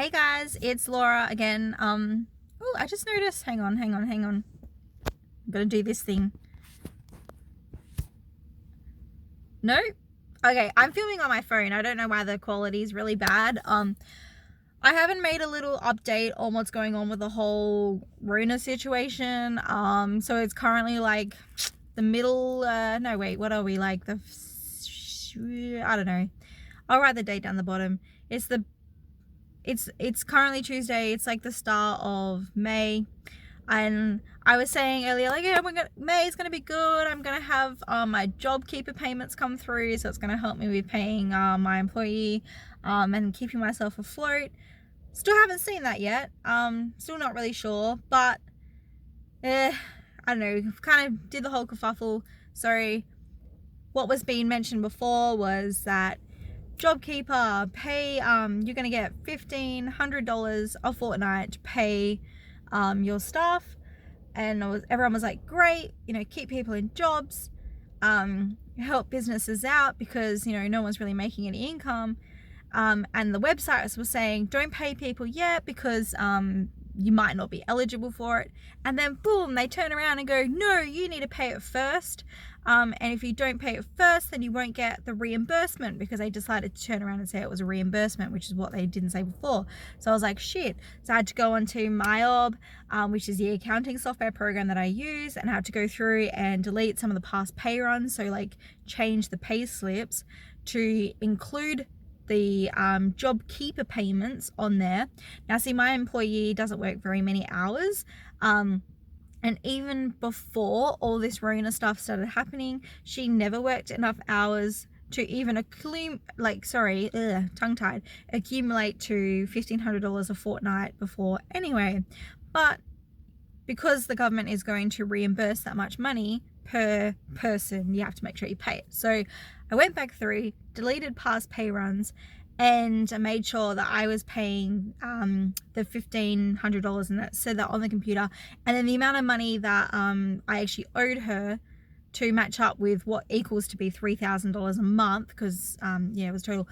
Hey guys, it's Laura again. Oh, I just noticed. Hang on. I'm gonna do this thing. No? Okay, I'm filming on my phone. I don't know why the quality is really bad. I haven't made a little update on what's going on with the whole Rona situation. So it's currently like the middle, no wait, what are we, like I don't know. I'll write the date down the bottom. It's currently Tuesday. It's like the start of May, and I was saying earlier, like, yeah, May's gonna be good. I'm gonna have my jobkeeper payments come through, so it's gonna help me with paying my employee and keeping myself afloat. Still haven't seen that yet. Still not really sure, but I don't know. Kind of did the whole kerfuffle. So what was being mentioned before was that JobKeeper pay, you're gonna get $1,500 a fortnight to pay your staff, and everyone was like, great, keep people in jobs, help businesses out because no one's really making any income, and the websites were saying don't pay people yet because you might not be eligible for it, and then boom, they turn around and go, no, you need to pay it first, and if you don't pay it first, then you won't get the reimbursement, because they decided to turn around and say it was a reimbursement, which is what they didn't say before. So I was like, shit. So I had to go onto MyOb, which is the accounting software program that I use, and I had to go through and delete some of the past pay runs, so like change the pay slips to include the JobKeeper payments on there. Now see, my employee doesn't work very many hours, and even before all this Rona stuff started happening, she never worked enough hours to even accumulate to $1,500 a fortnight before anyway. But because the government is going to reimburse that much money per person, you have to make sure you pay it. So I went back through, deleted past pay runs, and I made sure that I was paying the $1,500, and that said that on the computer, and then the amount of money that I actually owed her to match up with what equals to be $3,000 a month, because it was total.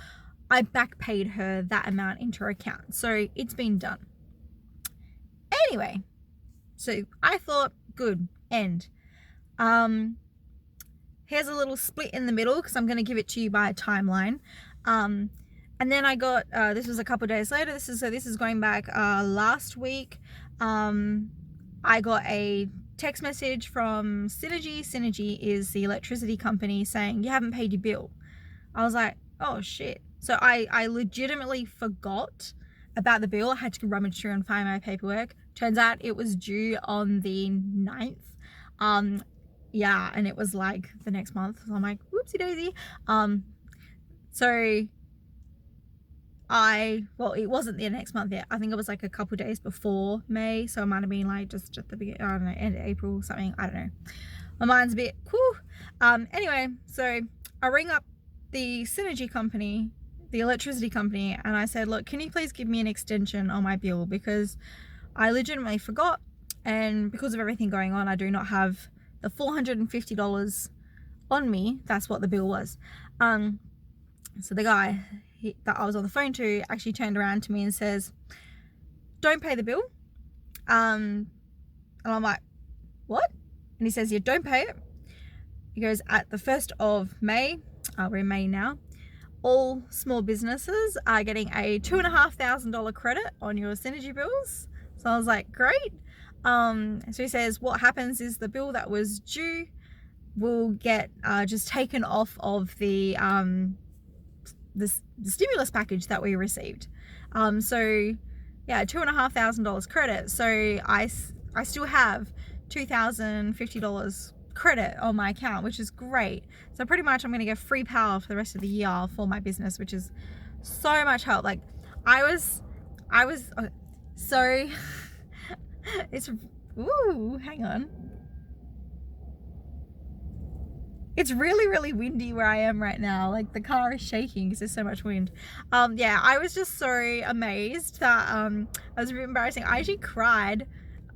I back paid her that amount into her account, so it's been done. Anyway, so I thought, good, end. Here's a little split in the middle, because I'm going to give it to you by a timeline. And then I got, this was a couple days later, this is going back last week. I got a text message from Synergy. Synergy is the electricity company, saying you haven't paid your bill. I was like, oh shit. So I legitimately forgot about the bill. I had to rummage through and find my paperwork. Turns out it was due on the 9th. Yeah, and it was like the next month. So I'm like, whoopsie daisy. So it wasn't the next month yet. I think it was like a couple days before May. So it might have been like just at the beginning, I don't know, end of April, something. I don't know. My mind's a bit whew. Anyway, so I ring up the Synergy company, the electricity company, and I said, look, can you please give me an extension on my bill, because I legitimately forgot, and because of everything going on, I do not have the $450 on me. That's what the bill was. So the guy that I was on the phone to actually turned around to me and says, don't pay the bill. And I'm like, what? And he says, yeah, don't pay it. He goes, at the 1st of May, we're in May now, all small businesses are getting a $2,500 credit on your Synergy bills. So I was like, great. So he says, what happens is the bill that was due will get just taken off of the stimulus package that we received. So yeah, $2,500 credit. So I still have $2,050 credit on my account, which is great. So pretty much I'm going to get free power for the rest of the year for my business, which is so much help. Like I was so it's, ooh, hang on. It's really, really windy where I am right now. Like the car is shaking because there's so much wind. Yeah, I was just so amazed that I was a bit embarrassing. I actually cried.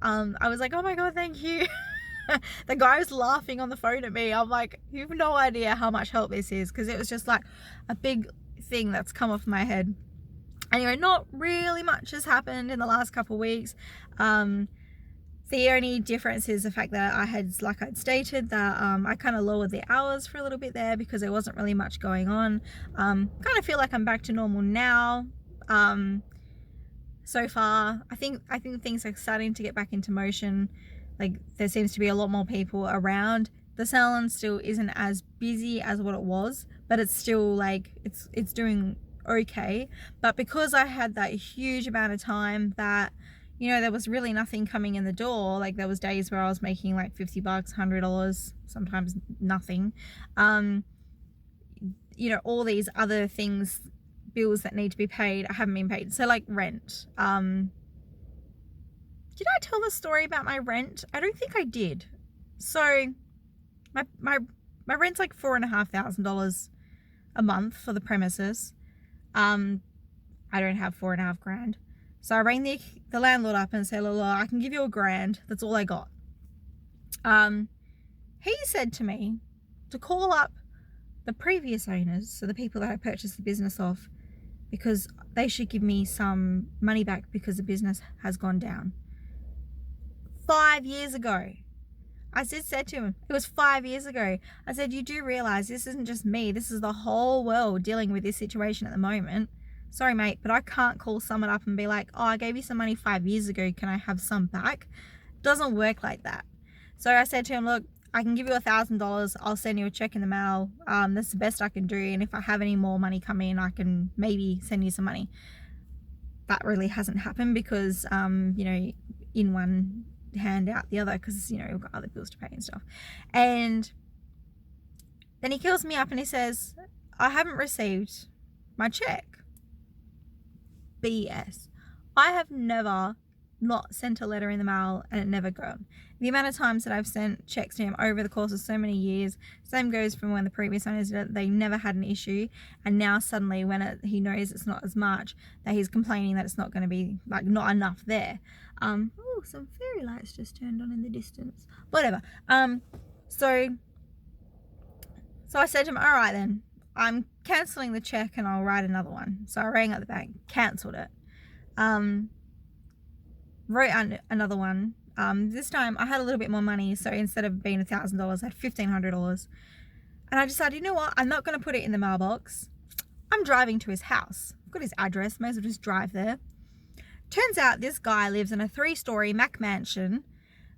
I was like, oh my God, thank you. The guy was laughing on the phone at me. I'm like, you have no idea how much help this is, because it was just like a big thing that's come off my head. Anyway, not really much has happened in the last couple of weeks. The only difference is the fact that I'd stated that I kind of lowered the hours for a little bit there because there wasn't really much going on. Kind of feel like I'm back to normal now. So far, I think things are starting to get back into motion. Like, there seems to be a lot more people around. The salon still isn't as busy as what it was, but it's still like it's doing okay. But because I had that huge amount of time that, you know, there was really nothing coming in the door, like there was days where I was making like $50, $100, sometimes nothing. You know, all these other things, bills that need to be paid, I haven't been paid. So like rent. Did I tell the story about my rent? I don't think I did. So my rent's like $4,500 a month for the premises. I don't have $4,500. So I rang the landlord up and said, "Lola, I can give you $1,000. That's all I got." He said to me to call up the previous owners, so the people that I purchased the business off, because they should give me some money back because the business has gone down. 5 years ago. I said to him, it was 5 years ago. I said, "You do realize this isn't just me. This is the whole world dealing with this situation at the moment. Sorry, mate, but I can't call someone up and be like, oh, I gave you some money 5 years ago. Can I have some back?" It doesn't work like that. So I said to him, "Look, I can give you $1,000. I'll send you a check in the mail. That's the best I can do. And if I have any more money come in, I can maybe send you some money." That really hasn't happened because, you know, in one hand out the other, because, you know, we've got other bills to pay and stuff. And then he calls me up and he says, "I haven't received my check." BS. I have never not sent a letter in the mail and it never gone. The amount of times that I've sent checks to him over the course of so many years, same goes from when the previous owners did it, they never had an issue, and now suddenly when he knows it's not as much, that he's complaining that it's not going to be, like, not enough there. Oh, some fairy lights just turned on in the distance. Whatever. So I said to him, "All right then, I'm cancelling the check and I'll write another one." So I rang up the bank, cancelled it. Wrote another one. This time I had a little bit more money, so instead of being $1,000, I had $1,500. And I decided, you know what? I'm not going to put it in the mailbox. I'm driving to his house. I've got his address. May as well just drive there. Turns out this guy lives in a 3-story Mac mansion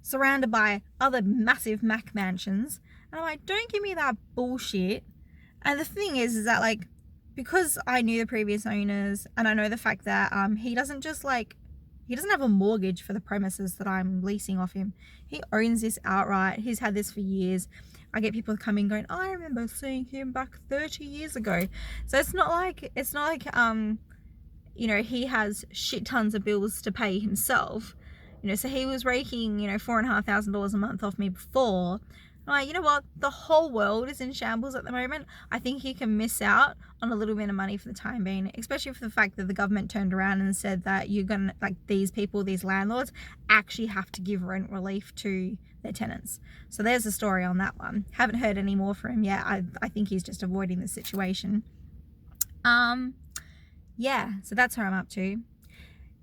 surrounded by other massive Mac mansions. And I'm like, don't give me that bullshit. And the thing is that, like, because I knew the previous owners and I know the fact that he doesn't have a mortgage for the premises that I'm leasing off him. He owns this outright. He's had this for years. I get people coming going, "I remember seeing him back 30 years ago." So it's not like you know, he has shit tons of bills to pay himself. You know, so he was raking, you know, $4,500 a month off me before. I'm like, you know what? The whole world is in shambles at the moment. I think he can miss out on a little bit of money for the time being, especially for the fact that the government turned around and said that you're going to, like, these people, these landlords, actually have to give rent relief to their tenants. So there's a story on that one. Haven't heard any more from him yet. I think he's just avoiding the situation. Yeah, so that's where I'm up to.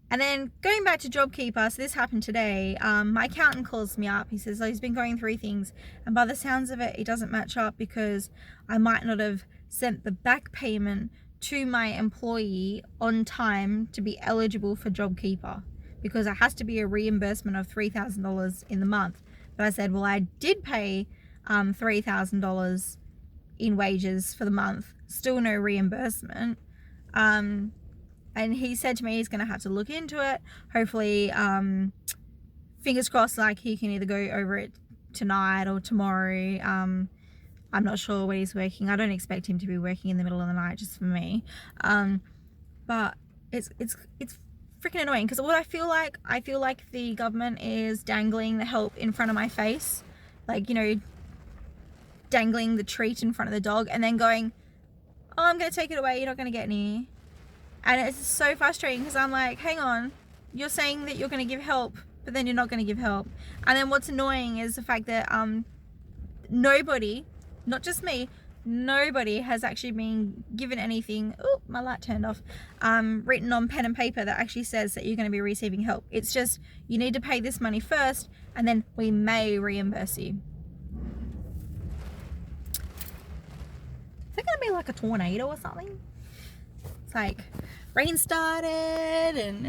And then going back to JobKeeper, so this happened today. My accountant calls me up. He says, oh, he's been going through things, and by the sounds of it, it doesn't match up because I might not have sent the back payment to my employee on time to be eligible for JobKeeper, because it has to be a reimbursement of $3,000 in the month. But I said, well, I did pay $3,000 in wages for the month, still no reimbursement. And he said to me he's going to have to look into it. Hopefully, fingers crossed, like, he can either go over it tonight or tomorrow. I'm not sure when he's working. I don't expect him to be working in the middle of the night just for me. But it's freaking annoying, because what I feel like the government is dangling the help in front of my face, like, you know, dangling the treat in front of the dog and then going, oh, I'm going to take it away. You're not going to get any. And it's so frustrating because I'm like, hang on, you're saying that you're going to give help, but then you're not going to give help. And then what's annoying is the fact that nobody, not just me, nobody has actually been given anything, oh, my light turned off, written on pen and paper that actually says that you're going to be receiving help. It's just, you need to pay this money first and then we may reimburse you. Is it going to be like a tornado or something? It's like rain started and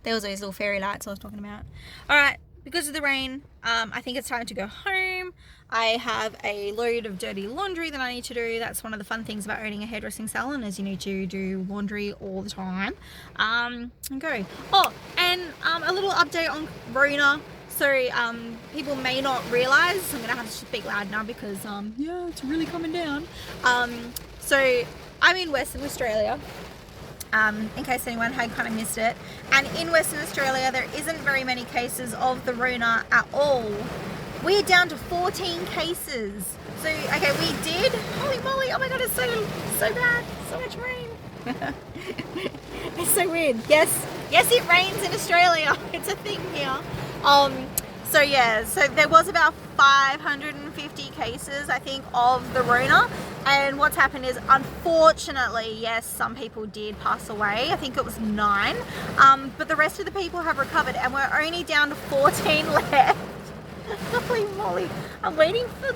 there was those little fairy lights I was talking about. All right, because of the rain, I think it's time to go home. I have a load of dirty laundry that I need to do. That's one of the fun things about owning a hairdressing salon, is you need to do laundry all the time. And go. Oh, and a little update on Rona. So people may not realise, I'm gonna have to speak loud now because yeah, it's really coming down. So I'm in Western Australia. In case anyone had kind of missed it, and in Western Australia there isn't very many cases of the Rona at all. We're down to 14 cases. So okay, we did, holy moly, oh my god, it's so bad, so much rain. It's so weird. Yes it rains in Australia. It's a thing here. So yeah, so there was about 550 cases, I think, of the Rona. And what's happened is, unfortunately, yes, some people did pass away. I think it was 9. But the rest of the people have recovered, and we're only down to 14 left. Holy moly. I'm waiting for...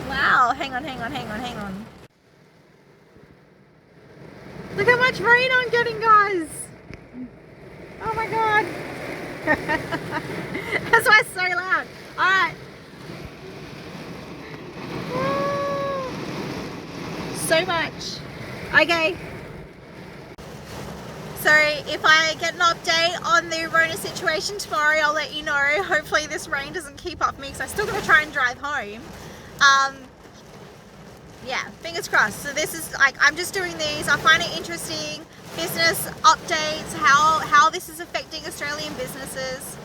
Wow, hang on. Look how much rain I'm getting, guys. Oh my god. That's why it's so loud. Alright. So much. Okay. So if I get an update on the Rona situation tomorrow, I'll let you know. Hopefully this rain doesn't keep up me, because I'm still going to try and drive home. Yeah, fingers crossed. So this is like, I'm just doing these. I find it interesting. Business updates, how this is affecting Australian businesses.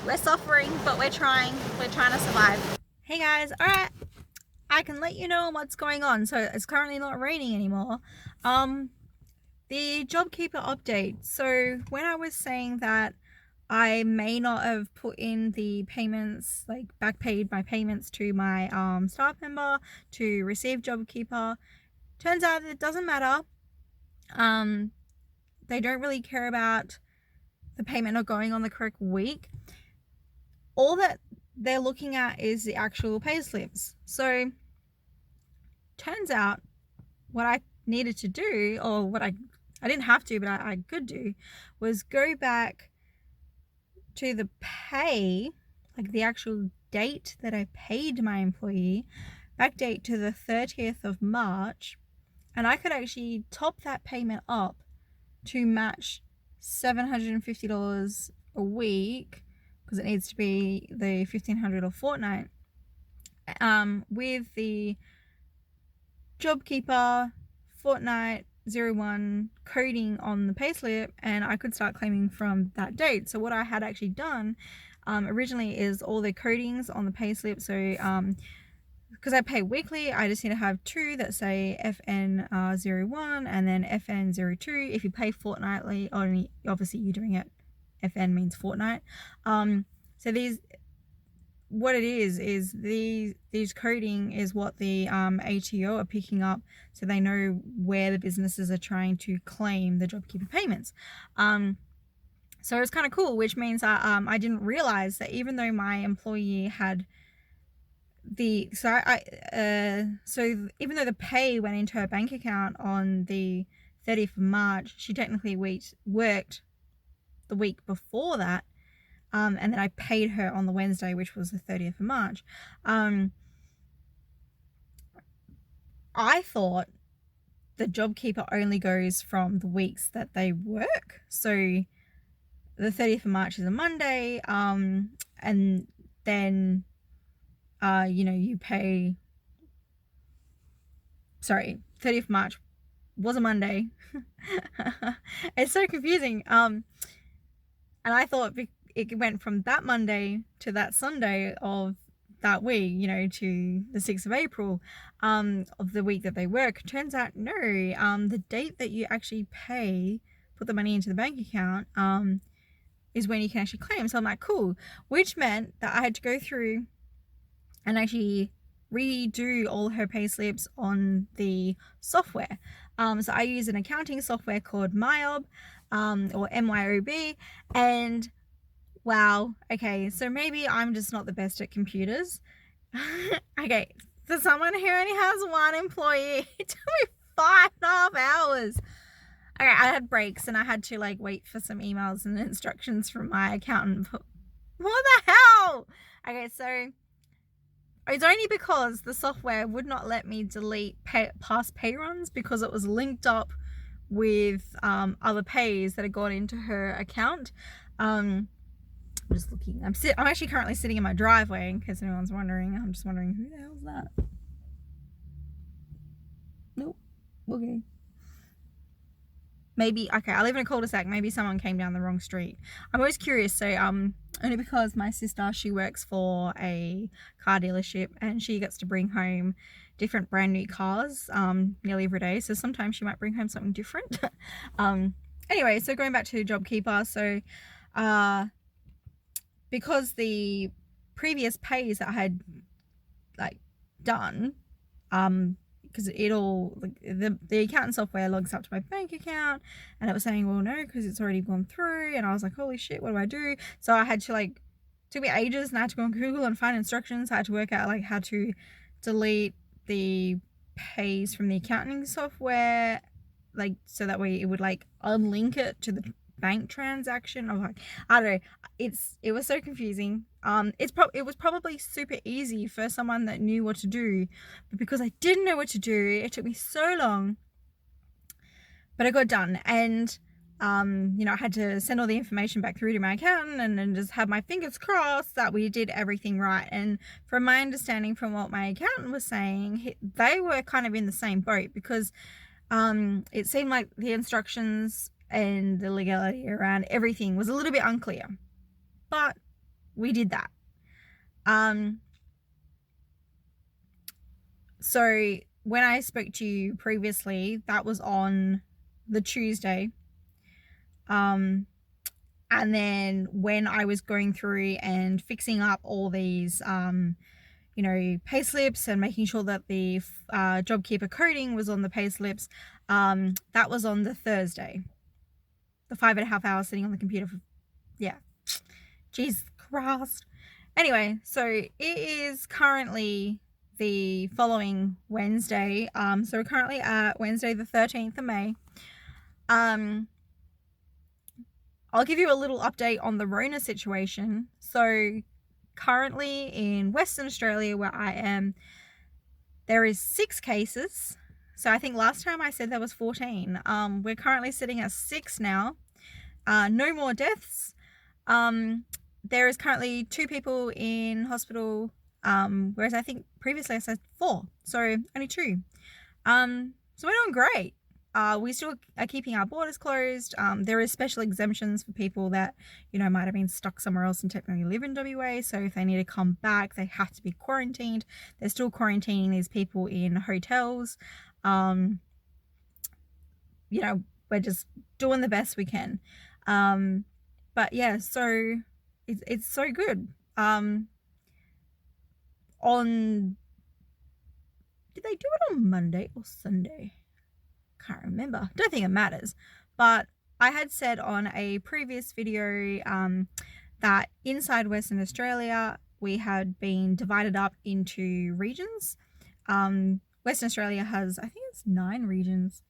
We're suffering, but we're trying to survive. Hey guys, all right, I can let you know what's going on. So it's currently not raining anymore. The JobKeeper update. So when I was saying that I may not have put in the payments, like back paid my payments to my staff member to receive JobKeeper, turns out it doesn't matter. They don't really care about the payment not going on the correct week. All that they're looking at is the actual pay slips. So turns out what I needed to do, or what I didn't have to, but I could do, was go back to the pay, like the actual date that I paid my employee, backdate to the 30th of March, and I could actually top that payment up to match $750 a week, because it needs to be the $1,500 a fortnight, with the JobKeeper fortnight 01 coding on the payslip, and I could start claiming from that date. So what I had actually done originally is all the codings on the payslip. So because I pay weekly, I just need to have 2 that say FN01 and then FN02. If you pay fortnightly, only obviously you're doing it, FN means fortnight. So these, what it is these coding is what the ATO are picking up, so they know where the businesses are trying to claim the JobKeeper payments. So it's kind of cool, which means that I didn't realize that even though my employee had so even though the pay went into her bank account on the 30th of March, she technically worked the week before that. And then I paid her on the Wednesday, which was the 30th of March. I thought the JobKeeper only goes from the weeks that they work. So the 30th of March is a Monday, and then, you pay... Sorry, 30th of March was a Monday. It's so confusing. And I thought it went from that Monday to that Sunday of that week, to the 6th of April of the week that they work. Turns out, no, the date that you actually put the money into the bank account is when you can actually claim. So I'm like, cool, which meant that I had to go through and actually redo all her pay slips on the software. So I use an accounting software called MYOB, or MYOB, and wow, okay, so maybe I'm just not the best at computers. Okay, so someone who only has one employee, it took me 5.5 hours. Okay, I had breaks and I had to like wait for some emails and instructions from my accountant. What the hell? Okay, so it's only because the software would not let me delete past pay runs because it was linked up with other pays that had gone into her account. I'm just looking. I'm actually currently sitting in my driveway, in case anyone's wondering. I'm just wondering, who the hell's that? Nope. Okay. Maybe, okay, I live in a cul-de-sac. Maybe someone came down the wrong street. I'm always curious. So, only because my sister, she works for a car dealership and she gets to bring home different brand new cars nearly every day. So sometimes she might bring home something different. Anyway, so going back to JobKeeper. So, because the previous pays that I had like done, because it'll, like, the accountant software logs up to my bank account, and it was saying, well, no, because it's already gone through. And I was like, holy shit, what do I do? So I had to, like, took me ages, and I had to go on Google and find instructions. I had to work out like how to delete the pays from the accounting software, like, so that way it would like unlink it to the bank transaction. I'm like, I don't know, it was so confusing. It was probably super easy for someone that knew what to do, but because I didn't know what to do, it took me so long. But I got done, and you know, I had to send all the information back through to my accountant and then just have my fingers crossed that we did everything right. And from my understanding, from what my accountant was saying, they were kind of in the same boat, because it seemed like the instructions and the legality around everything was a little bit unclear, but we did that. So when I spoke to you previously, that was on the Tuesday. And then when I was going through and fixing up all these, you know, pay slips and making sure that the JobKeeper coding was on the pay slips, that was on the Thursday. The 5.5 hours sitting on the computer for, yeah, Jesus Christ. Anyway, so it is currently the following Wednesday. So we're currently at Wednesday the 13th of May. I'll give you a little update on the Rona situation. So currently in Western Australia, where I am, there is 6 cases. So I think last time I said there was 14. We're currently sitting at 6 now. No more deaths. There is currently 2 people in hospital, whereas I think previously I said 4. So only 2. So we're doing great. We still are keeping our borders closed. There is special exemptions for people that, you know, might have been stuck somewhere else and technically live in WA. So if they need to come back, they have to be quarantined. They're still quarantining these people in hotels. You know, we're just doing the best we can. But yeah, so it's so good. Did they do it on Monday or Sunday? Can't remember. Don't think it matters. But I had said on a previous video that inside Western Australia we had been divided up into regions. Western Australia has, I think it's 9 regions.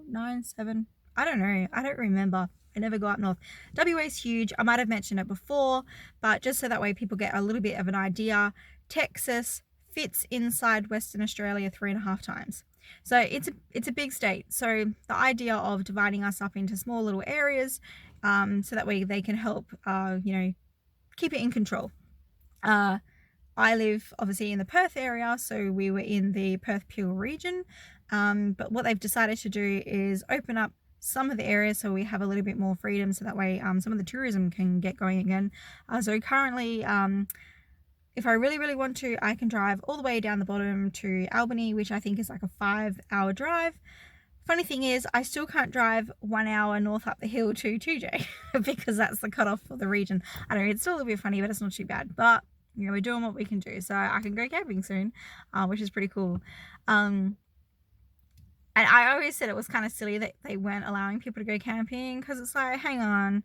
9, 7. I don't know. I don't remember. I never go up north. WA is huge. I might have mentioned it before, but just so that way people get a little bit of an idea, Texas fits inside Western Australia 3.5 times. So it's a big state. So the idea of dividing us up into small little areas, so that way they can help, you know, keep it in control. I live obviously in the Perth area, so we were in the Perth Peel region. But what they've decided to do is open up some of the areas so we have a little bit more freedom, so that way some of the tourism can get going again. So currently, if I really want to, I can drive all the way down the bottom to Albany, which I think is like a 5-hour drive. Funny thing is, I still can't drive 1 hour north up the hill to 2J because that's the cutoff for the region. I don't know, it's still a little bit funny, but it's not too bad. But you know, we're doing what we can do. So I can go camping soon, which is pretty cool. And I always said it was kind of silly that they weren't allowing people to go camping, because it's like, hang on,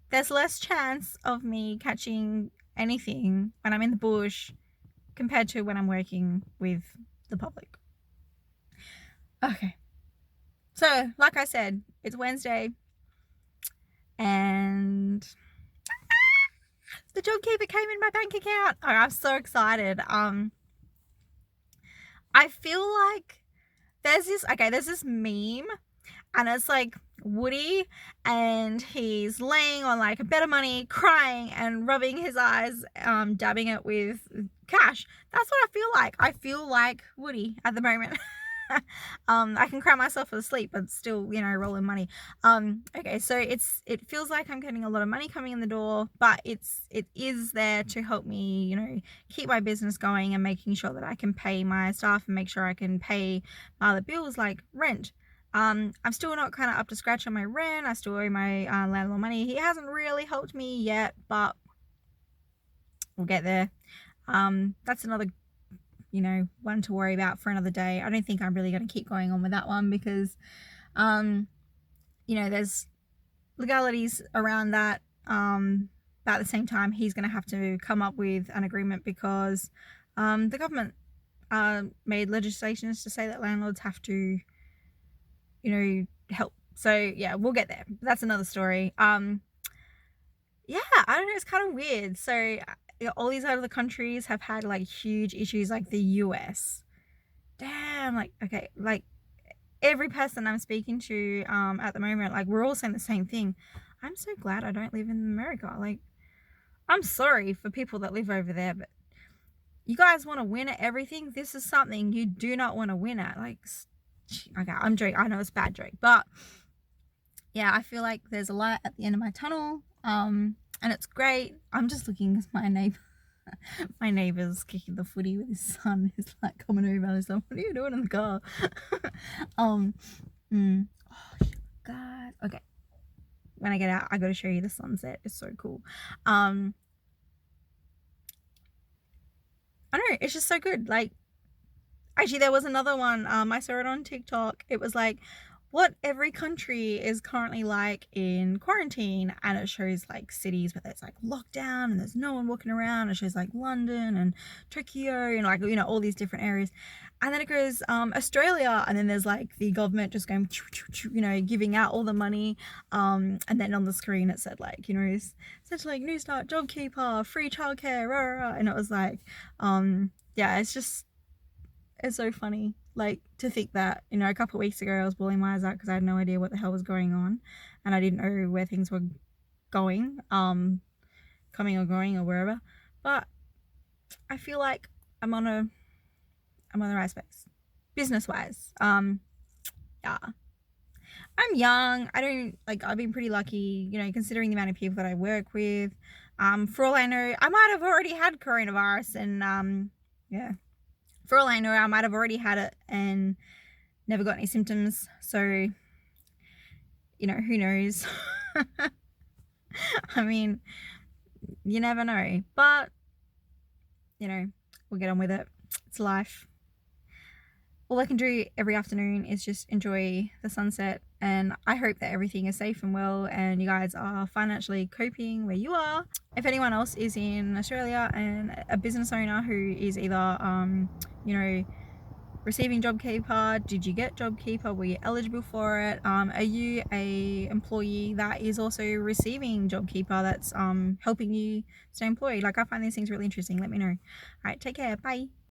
there's less chance of me catching anything when I'm in the bush compared to when I'm working with the public. Okay. So, like I said, it's Wednesday and the JobKeeper came in my bank account. Oh, I'm so excited. I feel like there's this meme, and it's like Woody, and he's laying on like a bed of money, crying and rubbing his eyes, dabbing it with cash. That's what I feel like. I feel like Woody at the moment. I can cry myself to sleep, but still, you know, rolling money. Okay, so it feels like I'm getting a lot of money coming in the door, but it is there to help me, you know, keep my business going and making sure that I can pay my staff and make sure I can pay my other bills like rent. I'm still not kind of up to scratch on my rent. I still owe my landlord money. He hasn't really helped me yet, but we'll get there. That's another, you know, one to worry about for another day. I don't think I'm really going to keep going on with that one because, you know, there's legalities around that. But at the same time, he's going to have to come up with an agreement because the government made legislations to say that landlords have to, you know, help. So yeah, we'll get there. That's another story. Yeah, I don't know, it's kind of weird. So all these other countries have had like huge issues, like the US. Damn, like, okay, like every person I'm speaking to at the moment, like we're all saying the same thing. I'm so glad I don't live in America. Like, I'm sorry for people that live over there, but you guys want to win at everything. This is something you do not want to win at. Like, okay, I'm joking. I know it's a bad joke, but yeah, I feel like there's a light at the end of my tunnel. And it's great. I'm just looking at my neighbour's kicking the footy with his son. He's like coming over and he's like, what are you doing in the car? Oh, God. Okay. When I get out, I got to show you the sunset. It's so cool. I don't know. It's just so good. Like, actually, there was another one. I saw it on TikTok. It was like, what every country is currently like in quarantine, and it shows like cities where there's like lockdown and there's no one walking around. It shows like London and Tokyo and like, you know, all these different areas, and then it goes Australia, and then there's like the government just going, you know, giving out all the money, and then on the screen it said like, you know, it's such like New Start, JobKeeper, free childcare, rah, rah, and it was like, yeah, it's so funny, like, to think that, you know, a couple of weeks ago I was bawling my eyes out because I had no idea what the hell was going on, and I didn't know where things were going, coming or going or wherever. But I feel like I'm on the right space, business wise. Yeah, I'm young. I've been pretty lucky, you know, considering the amount of people that I work with. For all I know, I might have already had coronavirus, and yeah. For all I know, I might have already had it and never got any symptoms. So, you know, who knows? I mean, you never know. But, you know, we'll get on with it. It's life. All I can do every afternoon is just enjoy the sunset. And I hope that everything is safe and well and you guys are financially coping where you are. If anyone else is in Australia and a business owner who is either, you know, receiving JobKeeper, did you get JobKeeper? Were you eligible for it? Are you a employee that is also receiving JobKeeper that's helping you stay employed? Like, I find these things really interesting. Let me know. All right, take care. Bye.